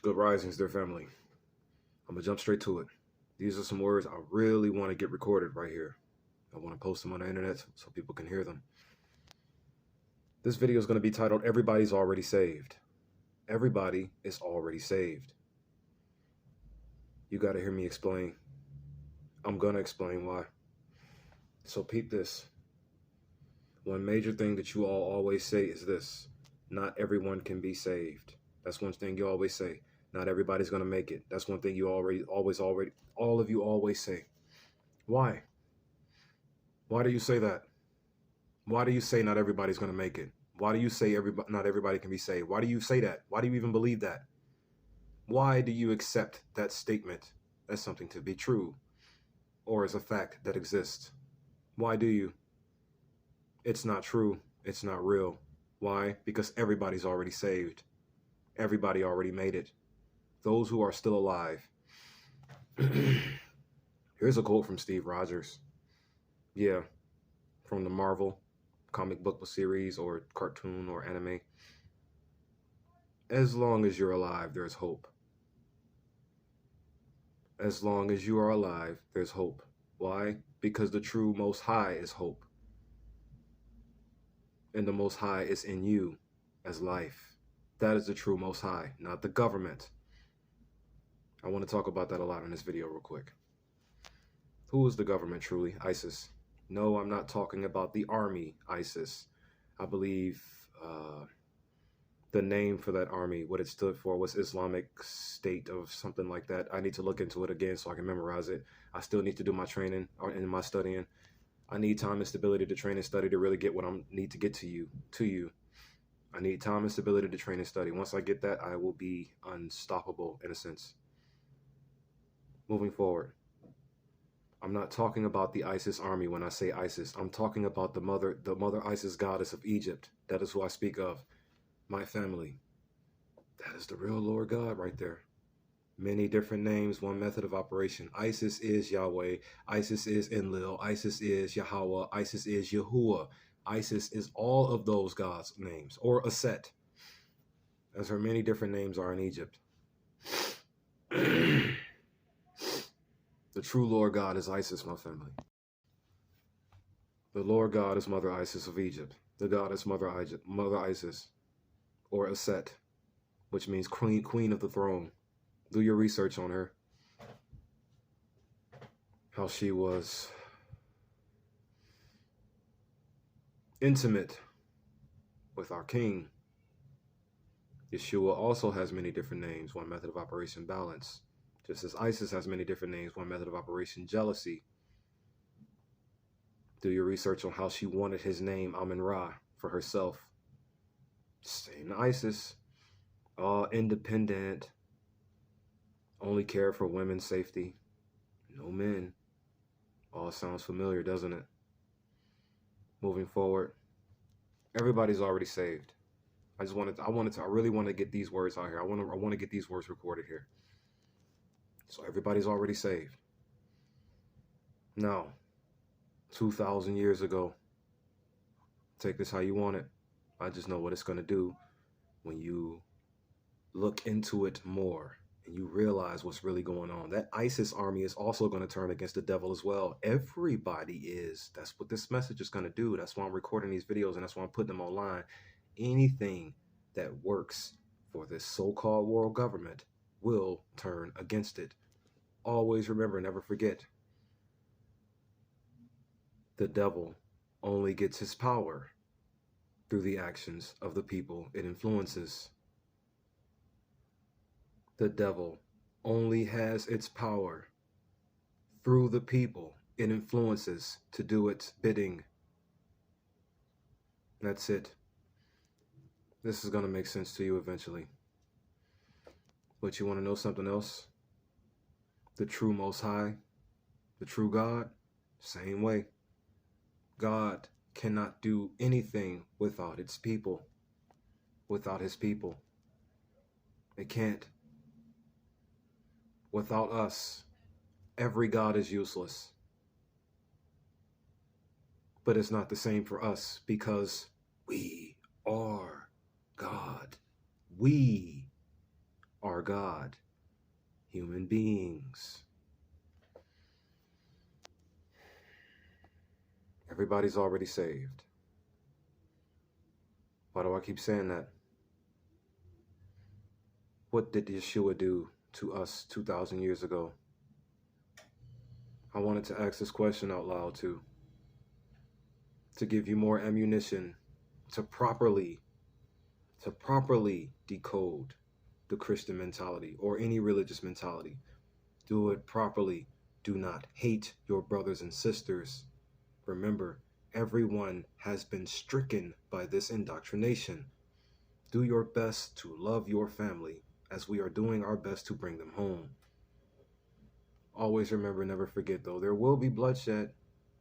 Good risings, their family. I'm gonna jump straight to it. These are some words I really want to get recorded right here. I want to post them on the internet so people can hear them. This video is going to be titled Everybody's Already Saved. Everybody is already saved. You got to hear me explain. I'm going to explain why. So peep this. One major thing that you all always say is this: not everyone can be saved. That's one thing you always say. Not everybody's going to make it. That's one thing you all of you always say. Why? Why do you say that? Why do you say not everybody's going to make it? Why do you say not everybody can be saved? Why do you say that? Why do you even believe that? Why do you accept that statement as something to be true or as a fact that exists? Why do you? It's not true. It's not real. Why? Because everybody's already saved. Everybody already made it. Those who are still alive. Here's a quote from Steve Rogers. Yeah, from the Marvel comic book series or cartoon or anime. As long as you're alive, there's hope. As long as you are alive, there's hope. Why? Because the true Most High is hope. And the Most High is in you as life. That is the true Most High, not the government. I want to talk about that a lot in this video real quick. Who is the government truly? ISIS. No, I'm not talking about the army ISIS. I believe the name for that army, what it stood for, was Islamic State or something like that. I need to look into it again so I can memorize it. I still need to do my training and my studying. I need time and stability to train and study to really get what I need to get to you. I need time and stability to train and study. Once I get that, I will be unstoppable in a sense. Moving forward. I'm not talking about the ISIS army when I say ISIS. I'm talking about the mother ISIS goddess of Egypt. That is who I speak of. My family. That is the real Lord God right there. Many different names, one method of operation. ISIS is Yahweh. ISIS is Enlil. ISIS is Yahweh. ISIS is Yahuwah. ISIS is all of those gods' names, or Aset, as her many different names are in Egypt. The true Lord God is Isis, my family. The Lord God is Mother Isis of Egypt. The goddess Mother Isis, or Aset, which means queen of the throne. Do your research on her. How she was intimate with our king. Yeshua also has many different names. One method of operation, balance. Just as Isis has many different names. One method of operation, jealousy. Do your research on how she wanted his name, Amun-Ra, for herself. Same to Isis. Independent. Only care for women's safety. No men. All sounds familiar, doesn't it? Moving forward. Everybody's already saved. I really want to get these words out here. I want to get these words recorded here. So everybody's already saved. Now, 2,000 years ago, take this how you want it. I just know what it's going to do when you look into it more and you realize what's really going on. That ISIS army is also going to turn against the devil as well. Everybody is. That's what this message is going to do. That's why I'm recording these videos and that's why I'm putting them online. Anything that works for this so-called world government will turn against it. Always remember, never forget, the devil only gets his power through the actions of the people it influences. The devil only has its power through the people it influences to do its bidding. That's it. This is going to make sense to you eventually. But you want to know something else? The true Most High, the true God, same way. God cannot do anything without its people, without his people. It can't. Without us, every God is useless. But it's not the same for us because we are God. We our God, human beings. Everybody's already saved. Why do I keep saying that? What did Yeshua do to us 2,000 years ago? I wanted to ask this question out loud too, to give you more ammunition to properly decode the Christian mentality or any religious mentality. Do it properly. Do not hate your brothers and sisters. Remember, everyone has been stricken by this indoctrination. Do your best to love your family as we are doing our best to bring them home. Always remember, never forget though, there will be bloodshed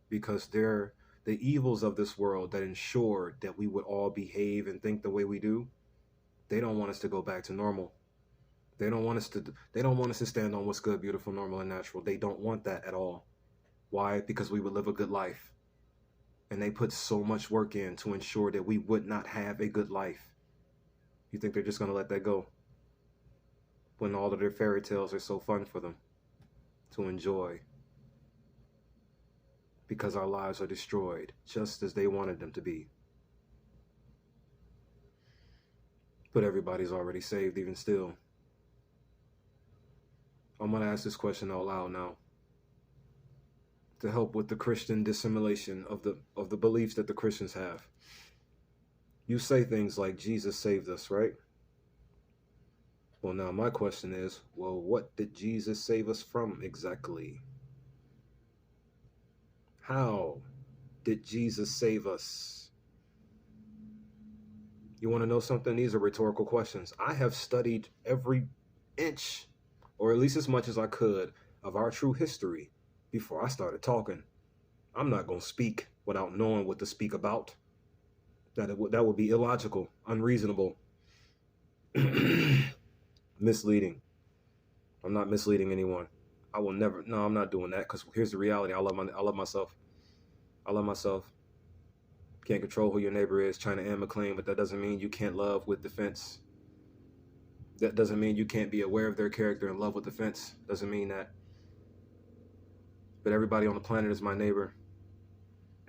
because they're the evils of this world that ensure that we would all behave and think the way we do. They don't want us to go back to normal. They don't want us to stand on what's good, beautiful, normal, and natural. They don't want that at all. Why? Because we would live a good life. And they put so much work in to ensure that we would not have a good life. You think they're just going to let that go? When all of their fairy tales are so fun for them to enjoy. Because our lives are destroyed just as they wanted them to be. But everybody's already saved even still. I'm going to ask this question out loud now to help with the Christian dissimulation of the beliefs that the Christians have. You say things like Jesus saved us, right? Well, now my question is, well, what did Jesus save us from exactly? How did Jesus save us? You want to know something? These are rhetorical questions. I have studied every inch, or at least as much as I could, of our true history before I started talking. I'm not going to speak without knowing what to speak about. That would be illogical, unreasonable, misleading. I'm not misleading anyone. I will never. No, I'm not doing that, because here's the reality. I love myself. I love myself. Can't control who your neighbor is, China and McLean, but that doesn't mean you can't love with defense. That doesn't mean you can't be aware of their character and love with defense. Doesn't mean that. But everybody on the planet is my neighbor.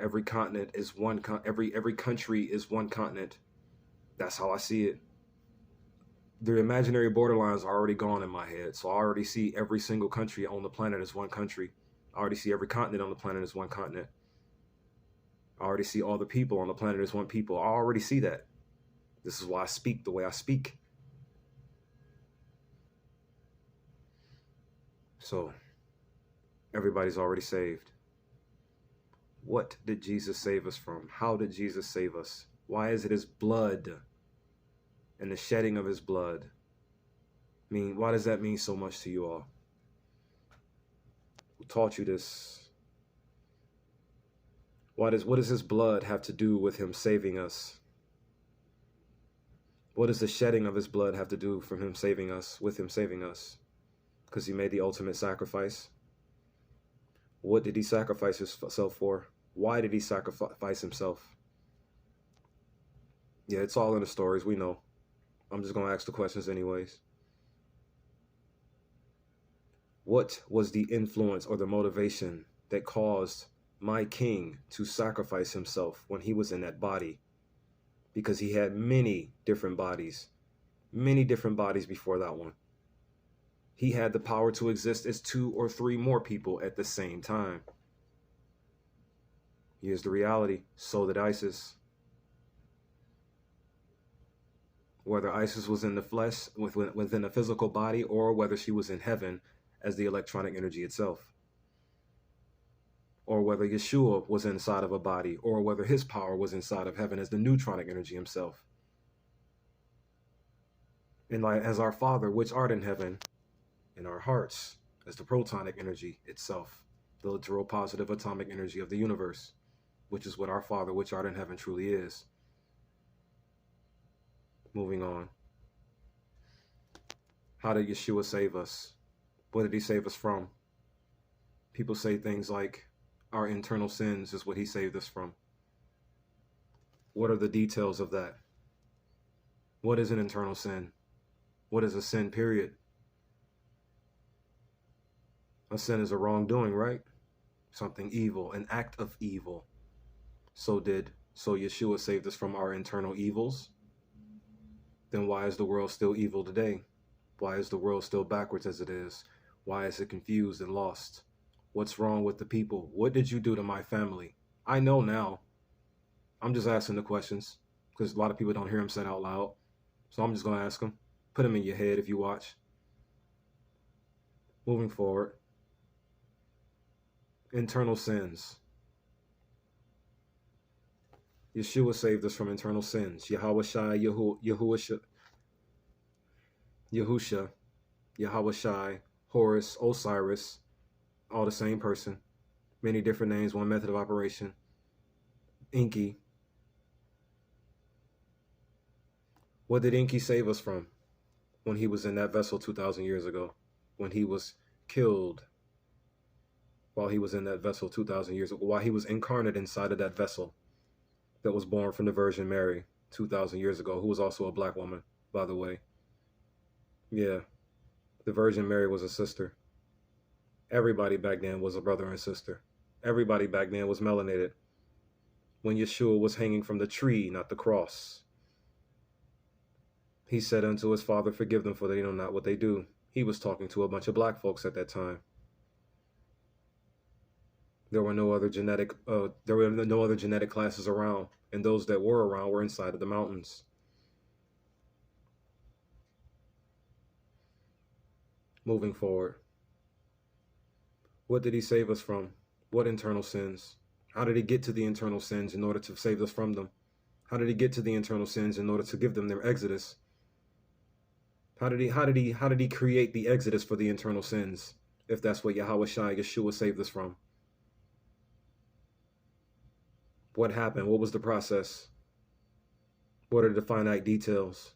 Every continent is one. Every country is one continent. That's how I see it. The imaginary borderlines are already gone in my head, so I already see every single country on the planet as one country. I already see every continent on the planet as one continent. I already see all the people on the planet as one people. I already see that. This is why I speak the way I speak. So, everybody's already saved. What did Jesus save us from? How did Jesus save us? Why is it his blood and the shedding of his blood? Why does that mean so much to you all? Who taught you this? What does his blood have to do with him saving us? What does the shedding of his blood have to do with him saving us? Because he made the ultimate sacrifice. What did he sacrifice himself for? Why did he sacrifice himself? Yeah, it's all in the stories, we know. I'm just going to ask the questions anyways. What was the influence or the motivation that caused my king to sacrifice himself when he was in that body? Because he had many different bodies before that one. He had the power to exist as 2 or 3 more people at the same time. Here's the reality. So did Isis. Whether Isis was in the flesh, within a physical body, or whether she was in heaven as the electronic energy itself. Or whether Yeshua was inside of a body, or whether his power was inside of heaven as the neutronic energy himself. And like as our Father, which art in heaven, in our hearts, as the protonic energy itself, the literal positive atomic energy of the universe, which is what our Father, which art in heaven, truly is. Moving on. How did Yeshua save us? What did he save us from? People say things like, our internal sins is what he saved us from. What are the details of that? What is an internal sin? What is a sin, period? A sin is a wrongdoing, right? Something evil, an act of evil. So Yeshua saved us from our internal evils. Then why is the world still evil today? Why is the world still backwards as it is? Why is it confused and lost? What's wrong with the people? What did you do to my family? I know now. I'm just asking the questions because a lot of people don't hear them said out loud. So I'm just going to ask them. Put them in your head if you watch. Moving forward. Internal sins. Yeshua saved us from internal sins. Yahweh Shai, Yahusha, Yahweh Shai, Horus, Osiris, all the same person. Many different names, one method of operation. Enki. What did Enki save us from when he was in that vessel 2,000 years ago? When he was killed while he was in that vessel 2,000 years ago, while he was incarnate inside of that vessel that was born from the Virgin Mary 2,000 years ago, who was also a black woman, by the way. Yeah, the Virgin Mary was a sister. Everybody back then was a brother and sister. Everybody back then was melanated. When Yeshua was hanging from the tree, not the cross, he said unto his father, forgive them, for they know not what they do. He was talking to a bunch of black folks at that time. There were no other genetic classes around, and those that were around were inside of the mountains. Moving forward. What did he save us from? What internal sins? How did he get to the internal sins in order to save us from them? How did he get to the internal sins in order to give them their exodus? How did he create the exodus for the internal sins, if that's what Yahweh Shai, Yeshua saved us from? What happened? What was the process? What are the finite details?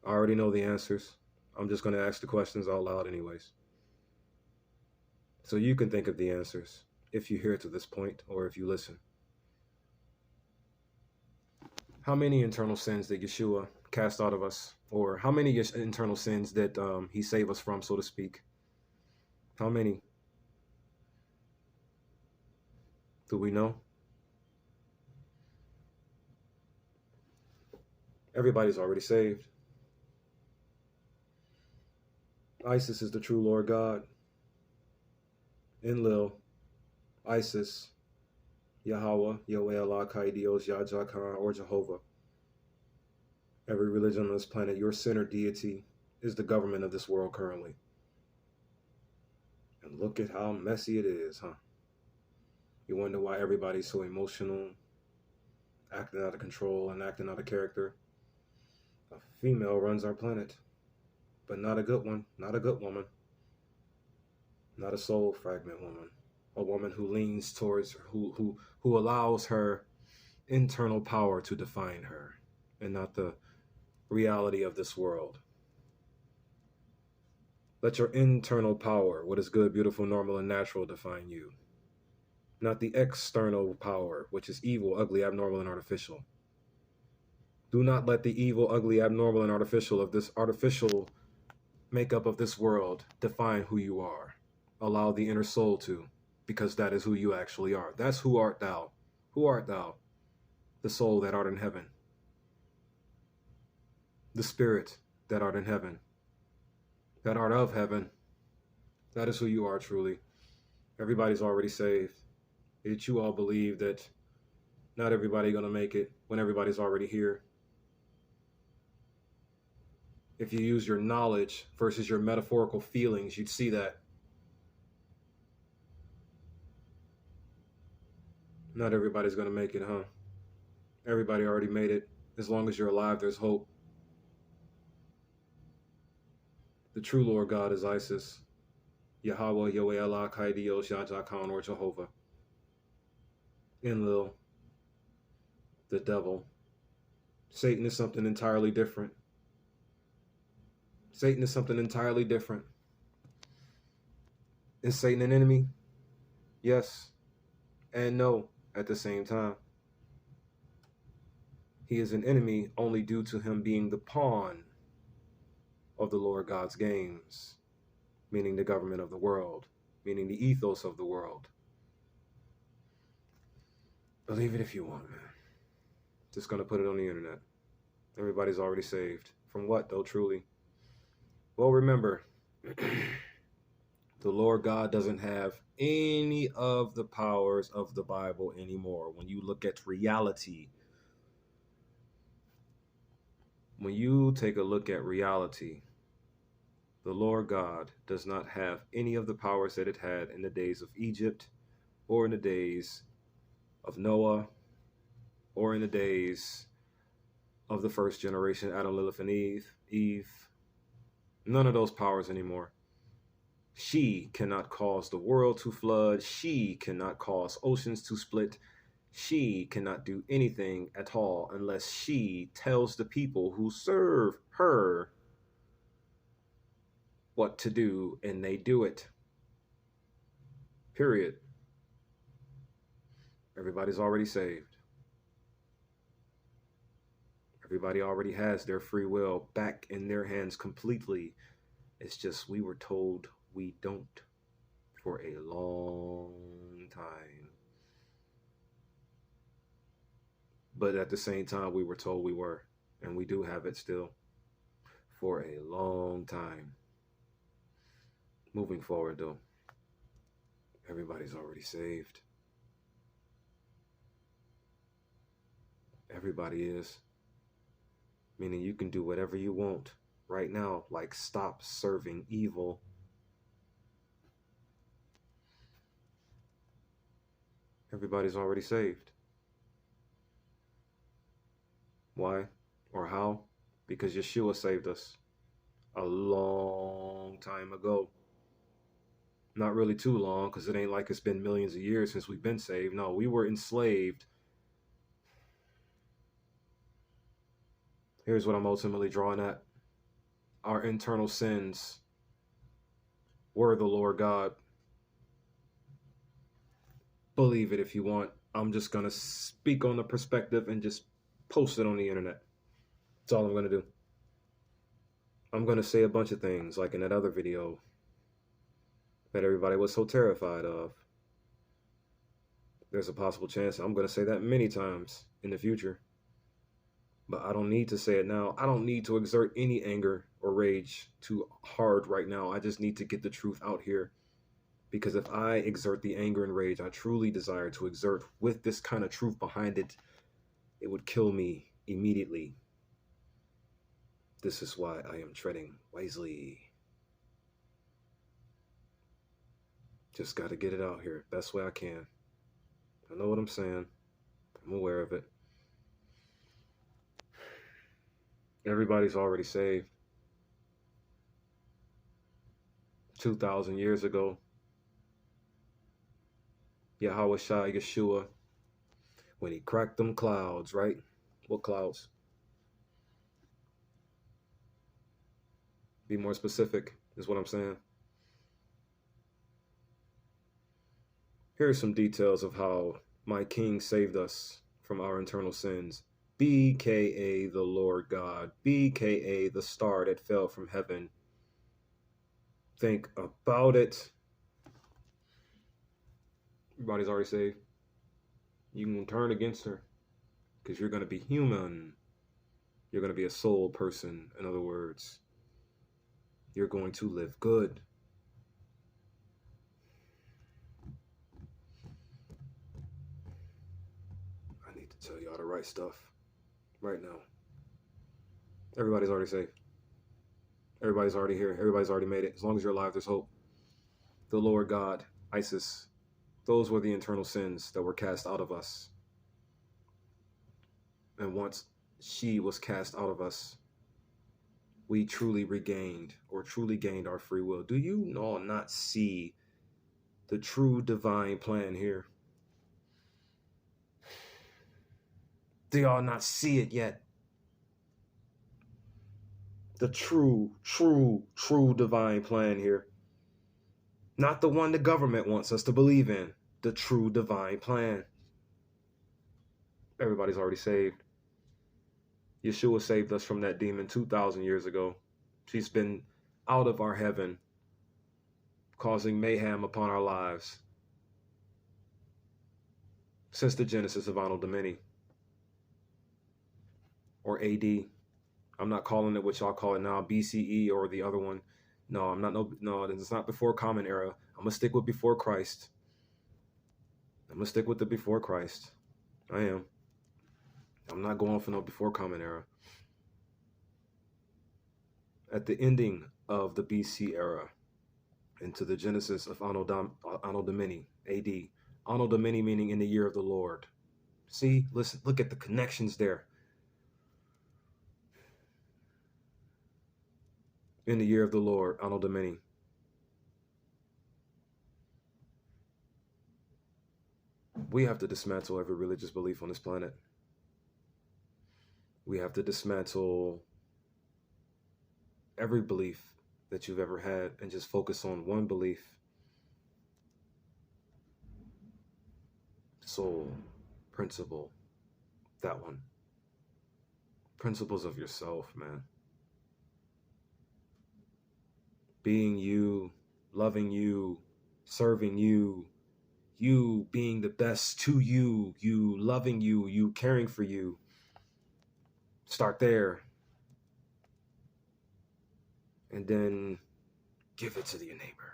I already know the answers. I'm just going to ask the questions out loud anyways. So you can think of the answers if you hear to this point or if you listen. How many internal sins did Yeshua cast out of us? Or how many internal sins did he save us from, so to speak? How many? Do we know? Everybody's already saved. Isis is the true Lord God. Enlil, Isis, Yahweh, Yahweh Allah, Kaidios, Yahja Khan, or Jehovah. Every religion on this planet, your center deity is the government of this world currently. And look at how messy it is, huh? You wonder why everybody's so emotional, acting out of control and acting out of character. A female runs our planet, but not a good one, not a good woman. Not a soul fragment woman, a woman who leans towards, who allows her internal power to define her and not the reality of this world. Let your internal power, what is good, beautiful, normal, and natural, define you. Not the external power, which is evil, ugly, abnormal, and artificial. Do not let the evil, ugly, abnormal, and artificial of this artificial makeup of this world define who you are. Allow the inner soul to, because that is who you actually are. That's who art thou. Who art thou? The soul that art in heaven. The spirit that art in heaven. That art of heaven. That is who you are truly. Everybody's already saved. Yet you all believe that not everybody's going to make it when everybody's already here. If you use your knowledge versus your metaphorical feelings, you'd see that. Not everybody's going to make it, huh? Everybody already made it. As long as you're alive, there's hope. The true Lord God is Isis. Yahweh, Yahweh Allah, Kaidios, Yahja Khan, or Jehovah. Enlil. The devil. Satan is something entirely different. Satan is something entirely different. Is Satan an enemy? Yes and no at the same time. He is an enemy only due to him being the pawn of the Lord God's games, meaning the government of the world, meaning the ethos of the world. Believe it if you want, man. Just gonna put it on the internet. Everybody's already saved. From what, though, truly? Well, remember, the Lord God doesn't have any of the powers of the Bible anymore. When you look at reality, when you take a look at reality, the Lord God does not have any of the powers that it had in the days of Egypt, or in the days of Noah, or in the days of the first generation, Adam, Lilith, and Eve. None of those powers anymore. She cannot cause the world to flood. She cannot cause oceans to split. She cannot do anything at all unless she tells the people who serve her what to do, and they do it. Period. Everybody's already saved. Everybody already has their free will back in their hands completely. It's just we were told we don't for a long time. But at the same time, we were told we were, and we do have it still for a long time. Moving forward, though, everybody's already saved. Everybody is. Meaning you can do whatever you want right now, like stop serving evil. Everybody's already saved. Why or how? Because Yeshua saved us a long time ago. Not really too long, because it ain't like it's been millions of years since we've been saved. No, we were enslaved. Here's what I'm ultimately drawing at. Our internal sins were the Lord God. Believe it if you want. I'm just going to speak on the perspective and just post it on the internet. That's all I'm going to do. I'm going to say a bunch of things, like in that other video that everybody was so terrified of. There's a possible chance I'm going to say that many times in the future. But I don't need to say it now. I don't need to exert any anger or rage too hard right now. I just need to get the truth out here. Because if I exert the anger and rage I truly desire to exert with this kind of truth behind it, it would kill me immediately. This is why I am treading wisely. Just got to get it out here best way I can. I know what I'm saying. I'm aware of it. Everybody's already saved. 2,000 years ago, Yahweh Shai Yeshua, when he cracked them clouds, right? What clouds? Be more specific, is what I'm saying. Here are some details of how my King saved us from our internal sins. BKA the Lord God, BKA the star that fell from heaven. Think about it. Everybody's already saved. You can turn against her because you're going to be human. You're going to be a soul person, in other words. You're going to live good. I need to tell y'all the right stuff right now. Everybody's already saved. Everybody's already here. Everybody's already made it. As long as you're alive, there's hope. The Lord God, Isis, those were the internal sins that were cast out of us. And once she was cast out of us, we truly regained or truly gained our free will. Do you all not see the true divine plan here? Do y'all not see it yet? The true divine plan here. Not the one the government wants us to believe in. The true divine plan. Everybody's already saved. Yeshua saved us from that demon 2,000 years ago. She's been out of our heaven, causing mayhem upon our lives since the genesis of Anno Domini, or AD. I'm not calling it what y'all call it now, BCE or the other one. No, I'm not. No, it's not before Common Era. I'm gonna stick with before Christ. I'm gonna stick with the before Christ. I am. I'm not going for no before Common Era. At the ending of the BC era, into the genesis of Anno Domini, AD. Anno Domini meaning in the year of the Lord. See, listen, look at the connections there. In the year of the Lord, Anno Domini. We have to dismantle every religious belief on this planet. We have to dismantle every belief that you've ever had and just focus on one belief. Soul, principle, that one. Principles of yourself, man. Being you, loving you, serving you, you being the best to you, you loving you, you caring for you. Start there. And then give it to your neighbor.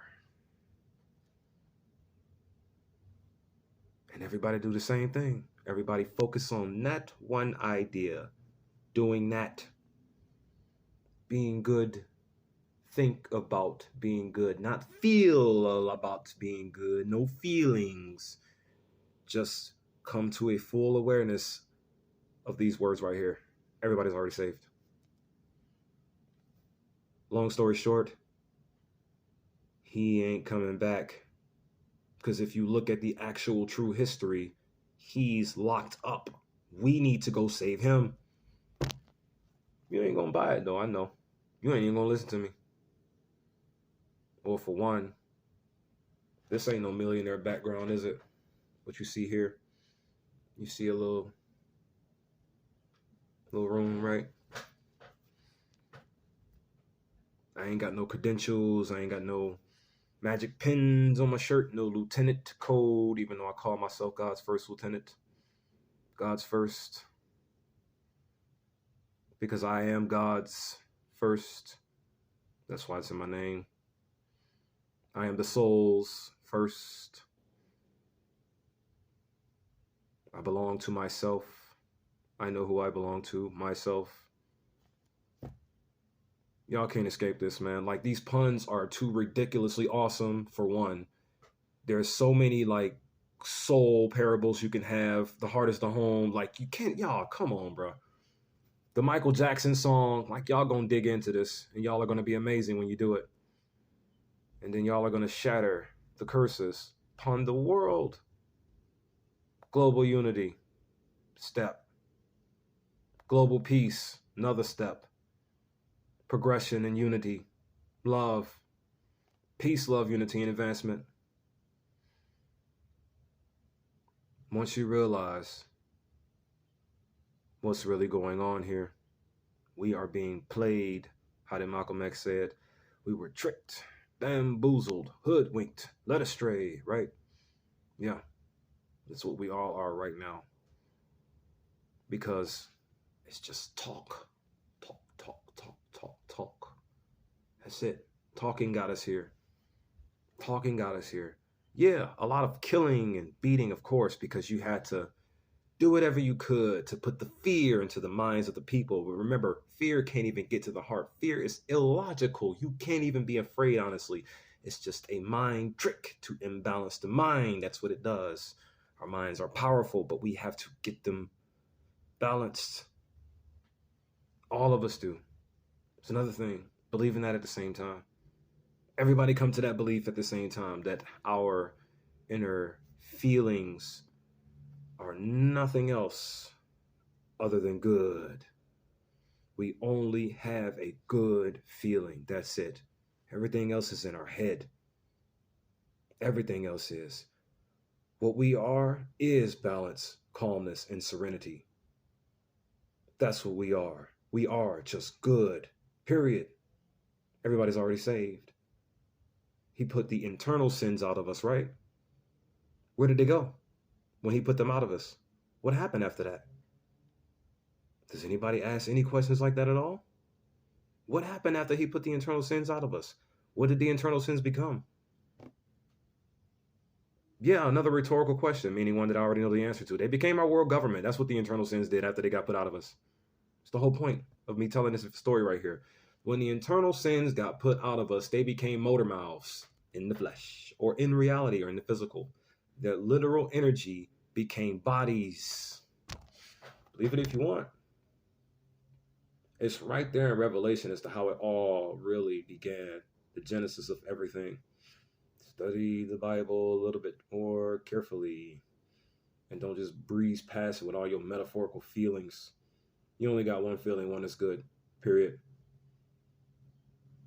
And everybody do the same thing. Everybody focus on that one idea. Doing that. Being good. Think about being good. Not feel about being good. No feelings. Just come to a full awareness of these words right here. Everybody's already saved. Long story short, he ain't coming back. Because if you look at the actual true history, he's locked up. We need to go save him. You ain't gonna buy it though, I know. You ain't even gonna listen to me. Well, for one, this ain't no millionaire background, is it? What you see here? You see a little room, right? I ain't got no credentials. I ain't got no magic pins on my shirt. No lieutenant code, even though I call myself God's first lieutenant. God's first. Because I am God's first. That's why it's in my name. I am the soul's first. I belong to myself. I know who I belong to, myself. Y'all can't escape this, man. Like, these puns are too ridiculously awesome, for one. There's so many, like, soul parables you can have. The Heart is the Home. Like, you can't, y'all, come on, bro. The Michael Jackson song, like, y'all gonna dig into this, and y'all are gonna be amazing when you do it. And then y'all are gonna shatter the curses upon the world. Global unity, step. Global peace, another step. Progression and unity, love, peace, love, unity, and advancement. Once you realize what's really going on here, we are being played. How did Malcolm X said? We were tricked, bamboozled, hoodwinked, led astray, right? Yeah, that's what we all are right now. Because it's just talk. Talk. That's it. Talking got us here. Talking got us here. Yeah, a lot of killing and beating, of course, because you had to do whatever you could to put the fear into the minds of the people. But remember, fear can't even get to the heart. Fear is illogical. You can't even be afraid, honestly. It's just a mind trick to imbalance the mind. That's what it does. Our minds are powerful, but we have to get them balanced. All of us do. It's another thing. Believe in that at the same time. Everybody come to that belief at the same time, that our inner feelings are nothing else other than good. We only have a good feeling. That's it. Everything else is in our head. Everything else is. What we are is balance, calmness, and serenity. That's what we are. We are just good. Period. Everybody's already saved. He put the internal sins out of us, right? Where did they go when he put them out of us? What happened after that? Does anybody ask any questions like that at all? What happened after he put the internal sins out of us? What did the internal sins become? Yeah, another rhetorical question, meaning one that I already know the answer to. They became our world government. That's what the internal sins did after they got put out of us. It's the whole point of me telling this story right here. When the internal sins got put out of us, they became motor mouths in the flesh, or in reality, or in the physical. Their literal energy became bodies. Believe it if you want. It's right there in Revelation as to how it all really began, the genesis of everything. Study the Bible a little bit more carefully and don't just breeze past it with all your metaphorical feelings. You only got one feeling, one is good, period.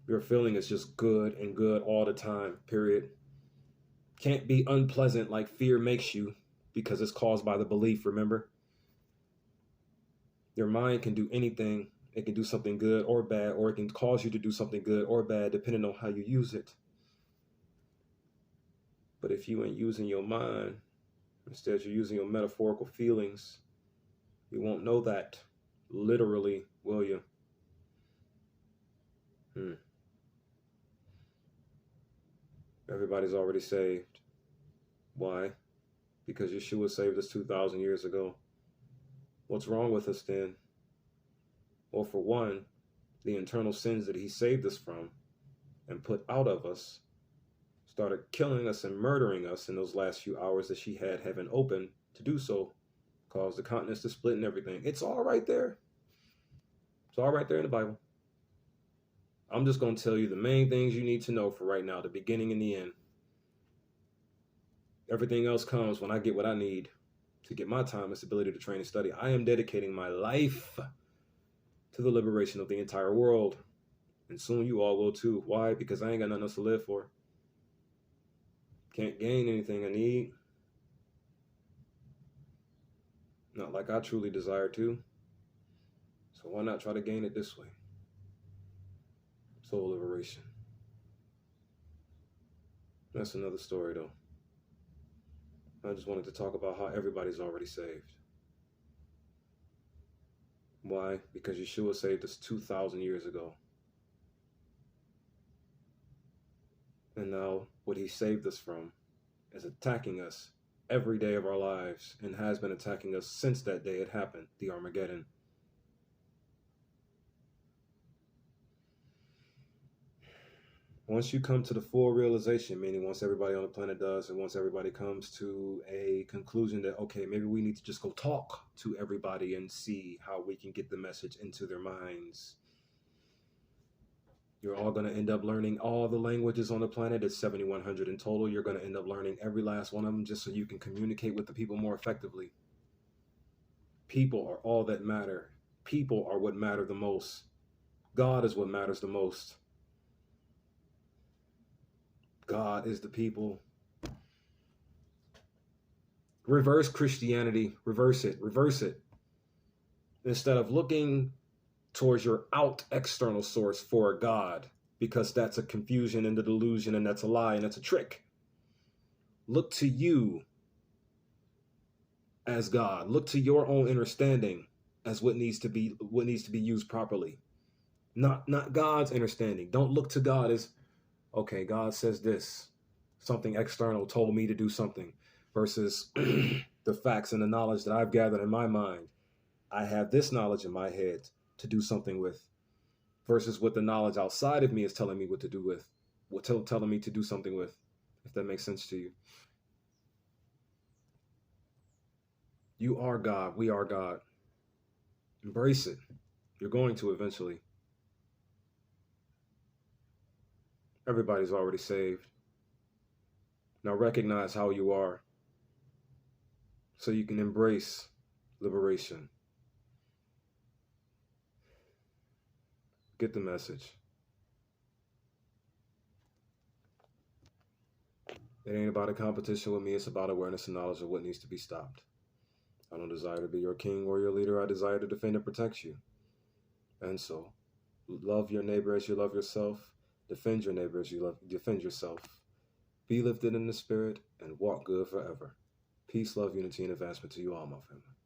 Your feeling is just good and good all the time, period. Can't be unpleasant like fear makes you because it's caused by the belief, remember? Your mind can do anything. It can do something good or bad, or it can cause you to do something good or bad depending on how you use it. But if you ain't using your mind, instead you're using your metaphorical feelings, you won't know that literally, will you? Everybody's already saved. Why? Because Yeshua saved us 2,000 years ago. What's wrong with us then? Well, for one, the internal sins that he saved us from and put out of us started killing us and murdering us in those last few hours that she had heaven open to do so, caused the continents to split and everything. It's all right there. It's all right there in the Bible. I'm just going to tell you the main things you need to know for right now, the beginning and the end. Everything else comes when I get what I need to get my time and ability to train and study. I am dedicating my life to the liberation of the entire world. And soon you all will too. Why? Because I ain't got nothing else to live for. Can't gain anything I need. Not like I truly desire to. So why not try to gain it this way? Soul liberation. That's another story though. I just wanted to talk about how everybody's already saved. Why? Because Yeshua saved us 2,000 years ago. And now what he saved us from is attacking us every day of our lives and has been attacking us since that day it happened, the Armageddon. Once you come to the full realization, meaning once everybody on the planet does, and once everybody comes to a conclusion that, okay, maybe we need to just go talk to everybody and see how we can get the message into their minds. You're all going to end up learning all the languages on the planet. It's 7,100 in total. You're going to end up learning every last one of them just so you can communicate with the people more effectively. People are all that matter. People are what matter the most. God is what matters the most. God is the people. Reverse Christianity. Reverse it. Reverse it. Instead of looking towards your out external source for a God, because that's a confusion and a delusion and that's a lie and that's a trick. Look to you as God. Look to your own understanding as what needs to be used properly. Not God's understanding. Don't look to God as, okay, God says this. Something external told me to do something, versus the facts and the knowledge that I've gathered in my mind. I have this knowledge in my head to do something with, versus what the knowledge outside of me is telling me what to do with, telling me to do something with, if that makes sense to you. You are God. We are God. Embrace it. You're going to eventually. Everybody's already saved. Now recognize how you are so you can embrace liberation. Get the message. It ain't about a competition with me. It's about awareness and knowledge of what needs to be stopped. I don't desire to be your king or your leader. I desire to defend and protect you. And so, love your neighbor as you love yourself. Defend your neighbor as you love, defend yourself. Be lifted in the spirit and walk good forever. Peace, love, unity, and advancement to you all, my family.